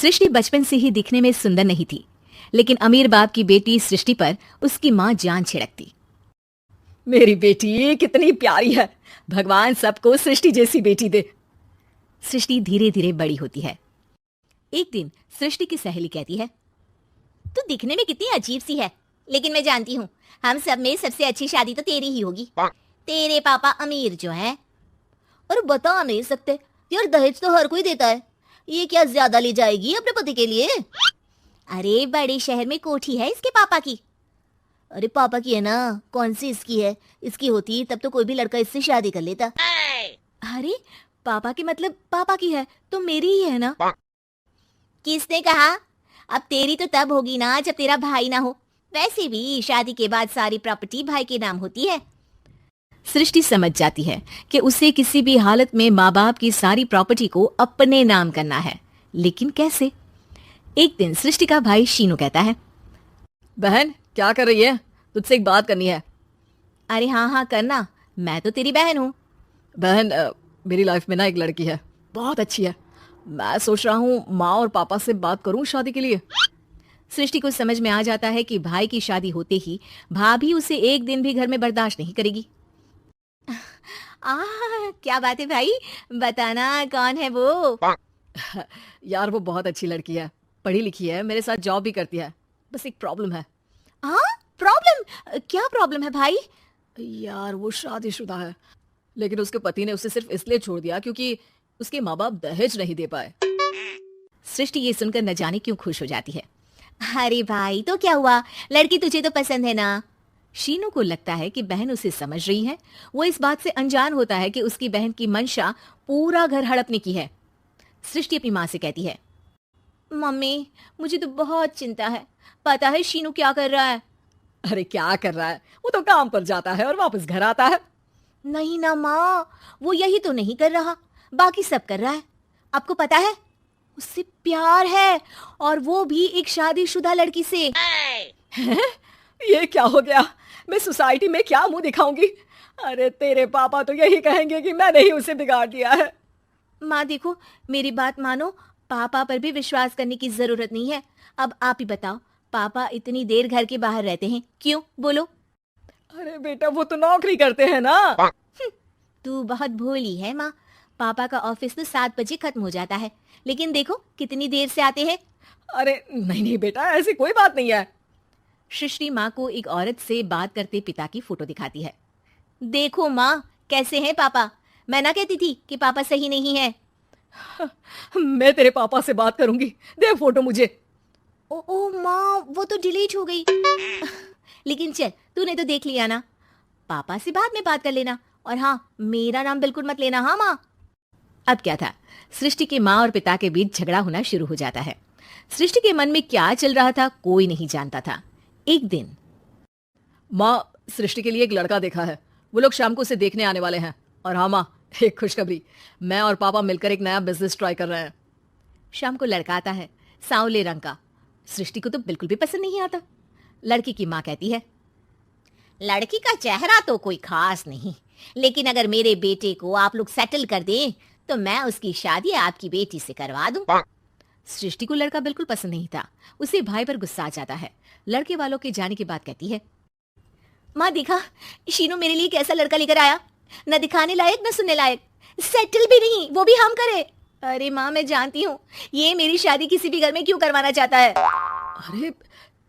सृष्टि बचपन से ही दिखने में सुंदर नहीं थी, लेकिन अमीर बाप की बेटी सृष्टि पर उसकी माँ जान छिड़कती। मेरी बेटी कितनी प्यारी है, भगवान सबको सृष्टि जैसी बेटी दे। सृष्टि धीरे धीरे बड़ी होती है। एक दिन सृष्टि की सहेली कहती है, तू दिखने में कितनी अजीब सी है, लेकिन मैं जानती हूँ हम सब में सबसे अच्छी शादी तो तेरी ही होगी। तेरे पापा अमीर जो है। और बता नहीं सकते यार, दहेज तो हर कोई देता है, ये क्या ज्यादा ले जाएगी अपने पति के लिए? अरे बड़े शहर में कोठी है इसके पापा की। अरे पापा की है ना, कौन सी इसकी है? इसकी होती तब तो कोई भी लड़का इससे शादी कर लेता। अरे पापा की मतलब पापा की है तो मेरी ही है ना? किसने कहा? अब तेरी तो तब होगी ना जब तेरा भाई ना हो। वैसे भी शादी के बाद सारी प्रॉपर्टी भाई के नाम होती है। सृष्टि समझ जाती है कि उसे किसी भी हालत में माँ बाप की सारी प्रॉपर्टी को अपने नाम करना है, लेकिन कैसे? एक दिन सृष्टि का भाई शीनू कहता है, बहन क्या कर रही है? तुझसे एक बात करनी है। अरे हाँ हाँ करना, मैं तो तेरी बहन हूँ। बहन मेरी लाइफ में ना एक लड़की है, बहुत अच्छी है। मैं सोच रहा हूँ माँ और पापा से बात करूँ शादी के लिए। सृष्टि को समझ में आ जाता है कि भाई की शादी होते ही भाभी उसे एक दिन भी घर में बर्दाश्त नहीं करेगी। क्या बात है भाई, बताना कौन है वो? यार वो बहुत अच्छी लड़की है, पढ़ी लिखी है, मेरे साथ जॉब भी करती है। बस एक प्रॉब्लम है। प्रॉब्लम? क्या प्रॉब्लम है भाई? यार वो शादीशुदा है, लेकिन उसके पति ने उसे सिर्फ इसलिए छोड़ दिया क्योंकि उसके माँ बाप दहेज नहीं दे पाए। सृष्टि ये सुनकर न जाने क्यों खुश हो जाती है। अरे भाई तो क्या हुआ, लड़की तुझे तो पसंद है ना? शीनू को लगता है कि बहन उसे समझ रही है। वो इस बात से अनजान होता है कि उसकी बहन की मंशा पूरा घर हड़पने की है। सृष्टि अपनी माँ से कहती है, मम्मी मुझे तो बहुत चिंता है, पता है शीनू क्या कर रहा है? अरे क्या कर रहा है, वो तो काम पर जाता है और वापस घर आता है। नहीं ना माँ, वो यही तो नहीं कर रहा, बाकी सब कर रहा है। आपको पता है उससे प्यार है, और वो भी एक शादीशुदा लड़की से। ये क्या हो गया? मैं सोसाइटी में क्या मुंह दिखाऊंगी? अरे तेरे पापा तो यही कहेंगे कि मैंने ही उसे बिगाड़ दिया है। माँ देखो, मेरी बात मानो, पापा पर भी विश्वास करने की जरूरत नहीं है। अब आप ही बताओ, पापा इतनी देर घर के बाहर रहते हैं क्यों, बोलो? अरे बेटा वो तो नौकरी करते हैं ना। तू बहुत भोली है माँ, पापा का ऑफिस तो 7 बजे खत्म हो जाता है, लेकिन देखो कितनी देर से आते हैं। अरे नहीं नहीं बेटा, ऐसी कोई बात नहीं है। सृष्टि माँ को एक औरत से बात करते पिता की फोटो दिखाती है। देखो माँ कैसे हैं पापा, मैं ना कहती थी कि पापा सही नहीं है। मैं तेरे पापा से बात करूंगी, दे फोटो मुझे। ओ माँ वो तो डिलीट हो गई। लेकिन चल, तूने तो देख लिया ना, पापा से बाद में बात कर लेना, और हाँ मेरा नाम बिल्कुल मत लेना। हाँ माँ। अब क्या था, सृष्टि के माँ और पिता के बीच झगड़ा होना शुरू हो जाता है। सृष्टि के मन में क्या चल रहा था कोई नहीं जानता था। एक दिन, माँ सृष्टि के लिए एक लड़का देखा है, वो लोग शाम को उसे देखने आने वाले हैं। और हाँ माँ, एक खुशखबरी, मैं और पापा मिलकर एक नया बिजनेस ट्राई कर रहे हैं। शाम को लड़का आता है, सांवले रंग का। सृष्टि को तो बिल्कुल भी पसंद नहीं आता। लड़की की माँ कहती है, लड़की का चेहरा तो कोई खास नहीं, लेकिन अगर मेरे बेटे को आप लोग सेटल कर दें तो मैं उसकी शादी आपकी बेटी से करवा दूं। सृष्टि को लड़का बिल्कुल पसंद नहीं था। उसे भाई पर गुस्सा आ जाता है। लड़के वालों के जाने के बाद कहती है, माँ देखा शीनू मेरे लिए कैसा लड़का लेकर आया, न दिखाने लायक न सुनने लायक, सेटल भी नहीं, वो भी हम करे। अरे माँ मैं जानती हूँ ये मेरी शादी किसी भी घर में क्यों करवाना चाहता है। अरे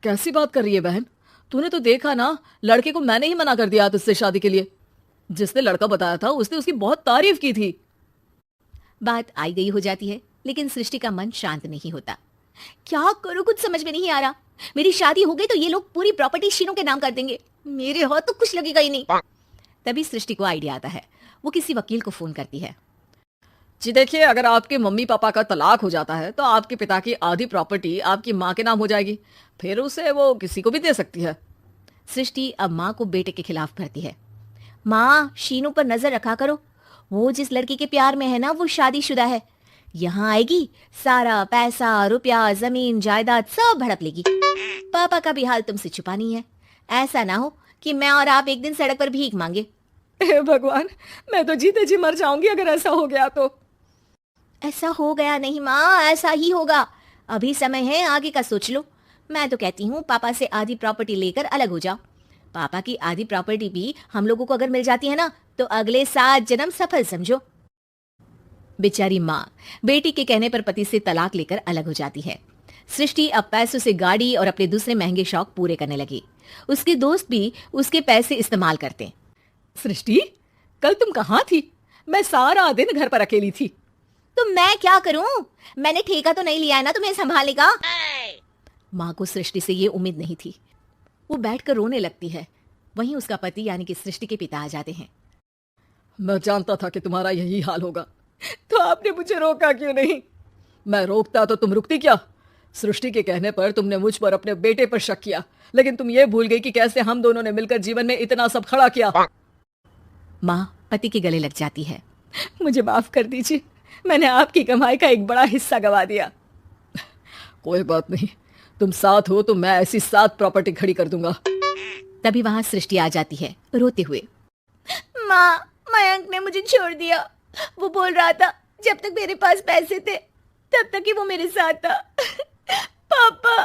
कैसी बात कर रही है बहन, तूने तो देखा ना, लड़के को मैंने ही मना कर दिया तुझसे शादी के लिए। जिसने लड़का बताया था उसने उसकी बहुत तारीफ की थी। बात आई गई हो जाती है, लेकिन सृष्टि का मन शांत नहीं होता। क्या करूं, कुछ समझ में नहीं आ रहा। मेरी शादी हो गई तो ये लोग पूरी प्रॉपर्टी शीनू के नाम कर देंगे, मेरे हाथ तो कुछ लगेगा ही नहीं। तभी सृष्टि को आइडिया आता है। वो किसी वकील को फोन करती है। जी देखिए, अगर आपके मम्मी पापा का तलाक हो जाता है तो आपके पिता की आधी प्रॉपर्टी आपकी माँ के नाम हो जाएगी, फिर उसे वो किसी को भी दे सकती है। सृष्टि अब माँ को बेटे के खिलाफ भरती है। माँ शीनू पर नजर रखा करो, वो जिस लड़की के प्यार में है ना वो शादीशुदा है। यहाँ आएगी, सारा पैसा रुपया जमीन जायदाद सब हड़प लेगी। पापा का भी हाल तुमसे छुपा नहीं है। ऐसा ना हो कि मैं और आप एक दिन सड़क पर भीख मांगे। हे भगवान, मैं तो जीते जी मर जाऊंगी अगर ऐसा हो गया तो। ऐसा हो गया नहीं माँ, ऐसा ही होगा। अभी समय है, आगे का सोच लो। मैं तो कहती हूँ पापा से आधी प्रॉपर्टी लेकर अलग हो जाओ। पापा की आधी प्रॉपर्टी भी हम लोगों को अगर मिल जाती है ना, तो अगले 7 जन्म सफल समझो। बेचारी माँ बेटी के कहने पर पति से तलाक लेकर अलग हो जाती है। सृष्टि अब पैसों से गाड़ी और अपने दूसरे महंगे शौक पूरे करने लगी। उसके दोस्त भी उसके पैसे इस्तेमाल करते। सृष्टि, कल तुम कहाँ थी? मैं सारा दिन घर पर अकेली थी। तो मैं क्या करूं? मैंने ठेका तो नहीं लिया है ना तुम्हें संभालने का। माँ को सृष्टि से ये उम्मीद नहीं थी। वो बैठकर रोने लगती है। वहीं उसका पति यानी कि सृष्टि के पिता आ जाते हैं। मैं जानता था कि तुम्हारा यही हाल होगा, तो आपने मुझे रोका क्यों नहीं? मैं रोकता तो तुम रुकती क्या? सृष्टि के कहने पर तुमने मुझ पर अपने बेटे पर शक किया, लेकिन तुम ये भूल गई कि कैसे हम दोनों ने मिलकर जीवन में इतना सब खड़ा किया। माँ पति के गले लग जाती है। मुझे माफ कर दीजिए, मैंने आपकी कमाई का एक बड़ा हिस्सा गवा दिया। कोई बात नहीं, तुम साथ हो तो मैं ऐसी 7 प्रॉपर्टी खड़ी कर दूंगा। तभी वहां सृष्टि आ जाती है रोते हुए। माँ, मयंक ने मुझे छोड़ दिया। वो बोल रहा था जब तक मेरे पास पैसे थे तब तक ही वो मेरे साथ था। पापा